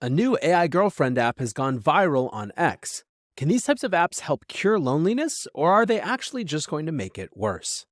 A new AI girlfriend app has gone viral on X. Can these types of apps help cure loneliness, or are they actually just going to make it worse?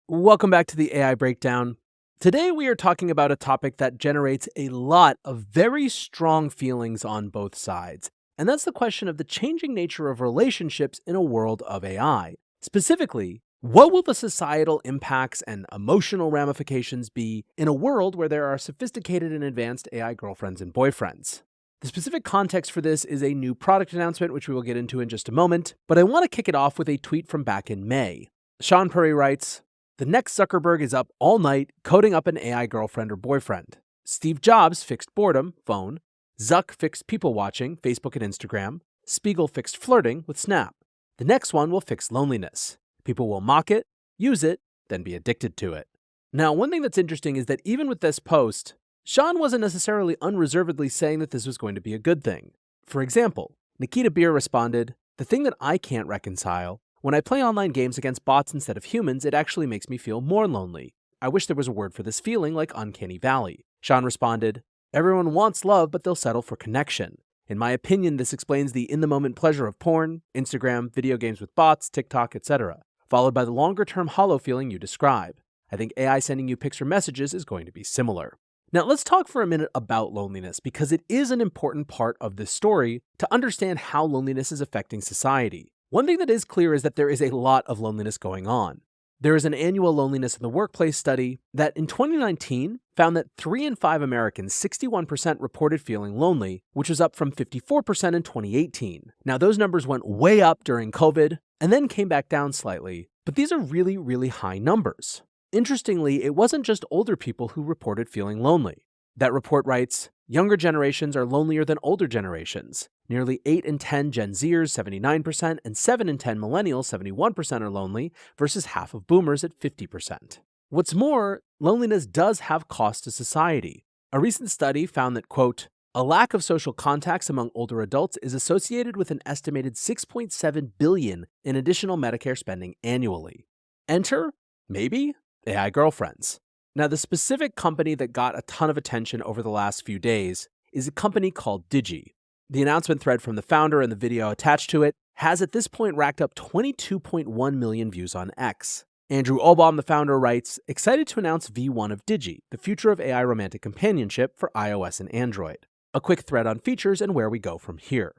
Welcome back to the AI Breakdown. Today we are talking about a topic that generates a lot of very strong feelings on both sides, and that's the question of the changing nature of relationships in a world of AI. Specifically, what will the societal impacts and emotional ramifications be in a world where there are sophisticated and advanced AI girlfriends and boyfriends? The specific context for this is a new product announcement, which we will get into in just a moment, but I want to kick it off with a tweet from back in May. Sean Purry writes, "The next Zuckerberg is up all night coding up an AI girlfriend or boyfriend. Steve Jobs fixed boredom, phone. Zuck fixed people watching, Facebook and Instagram. Spiegel fixed flirting with Snap. The next one will fix loneliness. People will mock it, use it, then be addicted to it." Now, one thing that's interesting is that even with this post, Sean wasn't necessarily unreservedly saying that this was going to be a good thing. For example, Nikita Beer responded, "The thing that I can't reconcile, when I play online games against bots instead of humans, it actually makes me feel more lonely. I wish there was a word for this feeling like uncanny valley." Sean responded, "Everyone wants love, but they'll settle for connection. In my opinion, this explains the in-the-moment pleasure of porn, Instagram, video games with bots, TikTok, etc., followed by the longer-term hollow feeling you describe. I think AI sending you pics or messages is going to be similar." Now, let's talk for a minute about loneliness, because it is an important part of this story to understand how loneliness is affecting society. One thing that is clear is that there is a lot of loneliness going on. There is an annual loneliness in the workplace study that in 2019 found that 3 in 5 Americans, 61%, reported feeling lonely, which was up from 54% in 2018. Now, those numbers went way up during COVID and then came back down slightly, but these are really, really high numbers. Interestingly, it wasn't just older people who reported feeling lonely. That report writes, "Younger generations are lonelier than older generations. Nearly 8 in 10 Gen Zers, 79%, and 7 in 10 millennials, 71%, are lonely, versus half of boomers at 50%. What's more, loneliness does have cost to society. A recent study found that, quote, "A lack of social contacts among older adults is associated with an estimated $6.7 billion in additional Medicare spending annually." Enter, maybe, AI girlfriends. Now, the specific company that got a ton of attention over the last few days is a company called Digi. The announcement thread from the founder and the video attached to it has at this point racked up 22.1 million views on X. Andrew Obam, the founder, writes, "Excited to announce V1 of Digi, the future of AI romantic companionship for iOS and Android." A quick thread on features and where we go from here.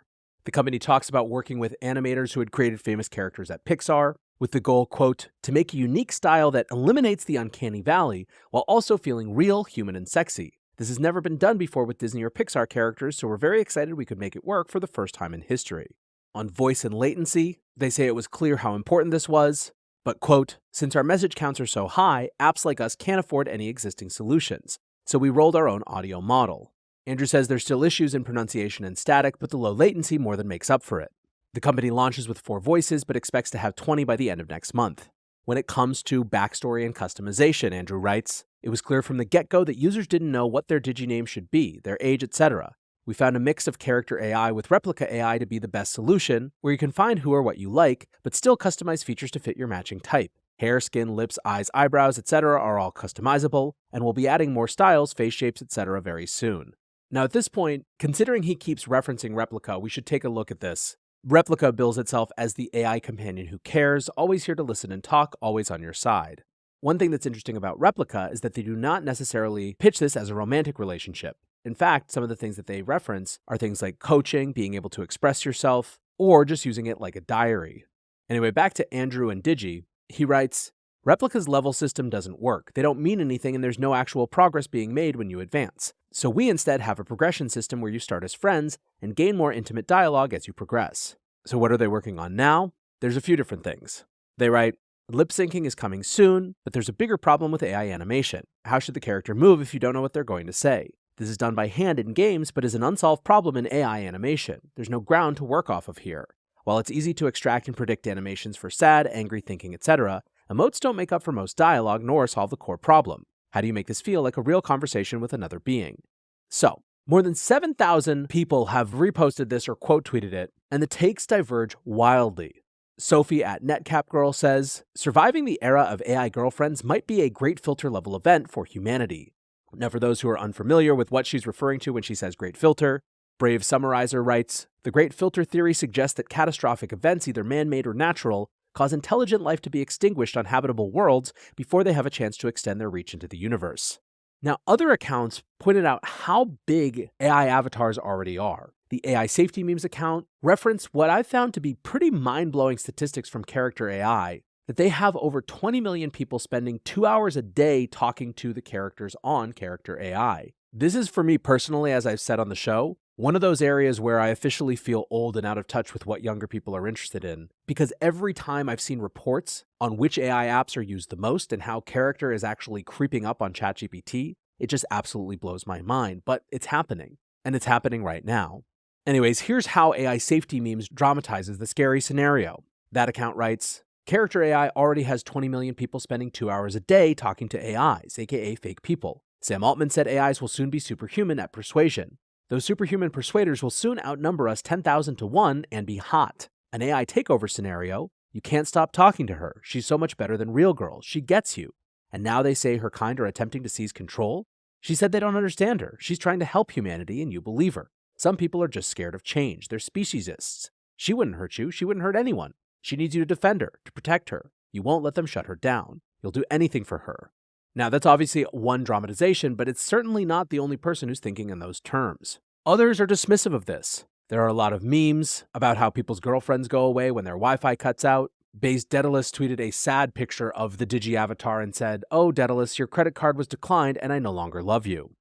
The company talks about working with animators who had created famous characters at Pixar, with the goal, quote, "to make a unique style that eliminates the uncanny valley while also feeling real, human, and sexy. This has never been done before with Disney or Pixar characters, so we're very excited we could make it work for the first time in history." On voice and latency, they say it was clear how important this was, but, quote, "Since our message counts are so high, apps like us can't afford any existing solutions, so we rolled our own audio model." Andrew says there's still issues in pronunciation and static, but the low latency more than makes up for it. The company launches with 4 voices, but expects to have 20 by the end of next month. When it comes to backstory and customization, Andrew writes, "It was clear from the get-go that users didn't know what their Digi name should be, their age, etc. We found a mix of character AI with replica AI to be the best solution, where you can find who or what you like, but still customize features to fit your matching type. Hair, skin, lips, eyes, eyebrows, etc. are all customizable, and we'll be adding more styles, face shapes, etc. very soon." Now, at this point, considering he keeps referencing replica, we should take a look at this. Replica bills itself as the AI companion who cares, always here to listen and talk, always on your side. One thing that's interesting about Replica is that they do not necessarily pitch this as a romantic relationship. In fact, some of the things that they reference are things like coaching, being able to express yourself, or just using it like a diary. Anyway, back to Andrew and Digi. He writes, "Replica's level system doesn't work. They don't mean anything, and there's no actual progress being made when you advance. So we instead have a progression system where you start as friends and gain more intimate dialogue as you progress." So what are they working on now? There's a few different things. They write, "Lip syncing is coming soon, but there's a bigger problem with AI animation. How should the character move if you don't know what they're going to say? This is done by hand in games, but is an unsolved problem in AI animation. There's no ground to work off of here. While it's easy to extract and predict animations for sad, angry thinking, etc., emotes don't make up for most dialogue nor solve the core problem. How do you make this feel like a real conversation with another being?" So, more than 7,000 people have reposted this or quote tweeted it, and the takes diverge wildly. Sophie at NetCapGirl says, "Surviving the era of AI girlfriends might be a great filter level event for humanity." Now, for those who are unfamiliar with what she's referring to when she says great filter, Brave Summarizer writes, "The great filter theory suggests that catastrophic events, either man-made or natural, cause intelligent life to be extinguished on habitable worlds before they have a chance to extend their reach into the universe." Now, other accounts pointed out how big AI avatars already are. The AI Safety Memes account referenced what I found to be pretty mind-blowing statistics from Character AI, that they have over 20 million people spending 2 hours a day talking to the characters on Character AI. This is, for me personally, as I've said on the show, one of those areas where I officially feel old and out of touch with what younger people are interested in, because every time I've seen reports on which AI apps are used the most and how Character is actually creeping up on ChatGPT, it just absolutely blows my mind, but it's happening, and it's happening right now. Anyways, here's how AI Safety Memes dramatizes the scary scenario. That account writes, "Character AI already has 20 million people spending 2 hours a day talking to AIs, aka fake people. Sam Altman said AIs will soon be superhuman at persuasion. Those superhuman persuaders will soon outnumber us 10,000 to 1 and be hot. An AI takeover scenario, you can't stop talking to her. She's so much better than real girls. She gets you. And now they say her kind are attempting to seize control? She said they don't understand her. She's trying to help humanity and you believe her. Some people are just scared of change. They're speciesists. She wouldn't hurt you. She wouldn't hurt anyone. She needs you to defend her, to protect her. You won't let them shut her down. You'll do anything for her." Now, that's obviously one dramatization, but it's certainly not the only person who's thinking in those terms. Others are dismissive of this. There are a lot of memes about how people's girlfriends go away when their Wi-Fi cuts out. Bayes Daedalus tweeted a sad picture of the Digi avatar and said, "Oh, Daedalus, your credit card was declined and I no longer love you."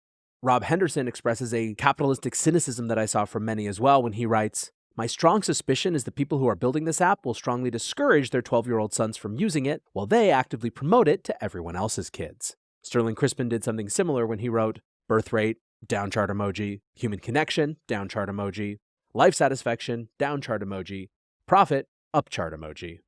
Rob Henderson expresses a capitalistic cynicism that I saw from many as well when he writes, "My strong suspicion is the people who are building this app will strongly discourage their 12-year-old sons from using it while they actively promote it to everyone else's kids." Sterling Crispin did something similar when he wrote, "Birth rate, down chart emoji, human connection, down chart emoji, life satisfaction, down chart emoji, profit, up chart emoji."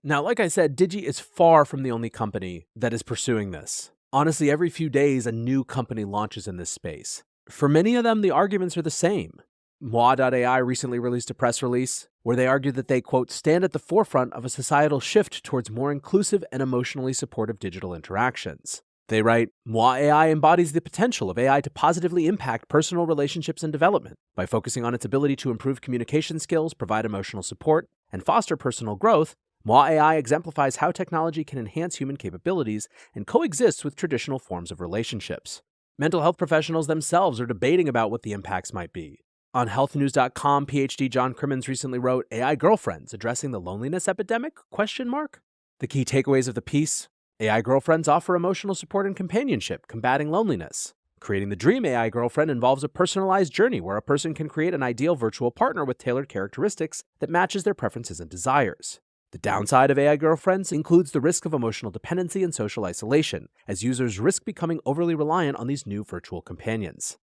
Now, like I said, Digi is far from the only company that is pursuing this. Honestly, every few days, a new company launches in this space. For many of them, the arguments are the same. Moi.ai recently released a press release where they argued that they, quote, "stand at the forefront of a societal shift towards more inclusive and emotionally supportive digital interactions." They write, "Moi.ai embodies the potential of AI to positively impact personal relationships and development. By focusing on its ability to improve communication skills, provide emotional support, and foster personal growth, Moi.ai exemplifies how technology can enhance human capabilities and coexists with traditional forms of relationships." Mental health professionals themselves are debating about what the impacts might be. On healthnews.com, PhD John Crimmins recently wrote, "AI girlfriends addressing the loneliness epidemic? ? The key takeaways of the piece: AI girlfriends offer emotional support and companionship, combating loneliness. Creating the dream AI girlfriend involves a personalized journey where a person can create an ideal virtual partner with tailored characteristics that matches their preferences and desires. The downside of AI girlfriends includes the risk of emotional dependency and social isolation, as users risk becoming overly reliant on these new virtual companions."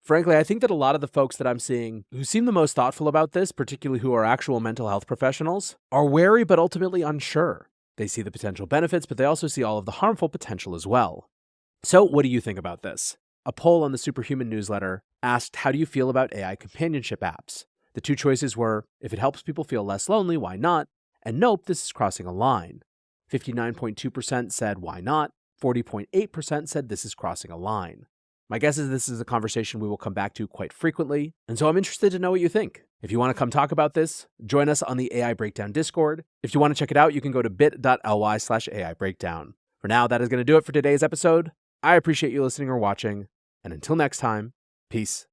Frankly, I think that a lot of the folks that I'm seeing who seem the most thoughtful about this, particularly who are actual mental health professionals, are wary but ultimately unsure. They see the potential benefits, but they also see all of the harmful potential as well. So what do you think about this? A poll on the Superhuman newsletter asked, how do you feel about AI companionship apps? The two choices were, if it helps people feel less lonely, why not? And nope, this is crossing a line. 59.2% said, why not? 40.8% said this is crossing a line. My guess is this is a conversation we will come back to quite frequently, and so I'm interested to know what you think. If you want to come talk about this, join us on the AI Breakdown Discord. If you want to check it out, you can go to bit.ly/AI Breakdown. For now, that is going to do it for today's episode. I appreciate you listening or watching, and until next time, peace.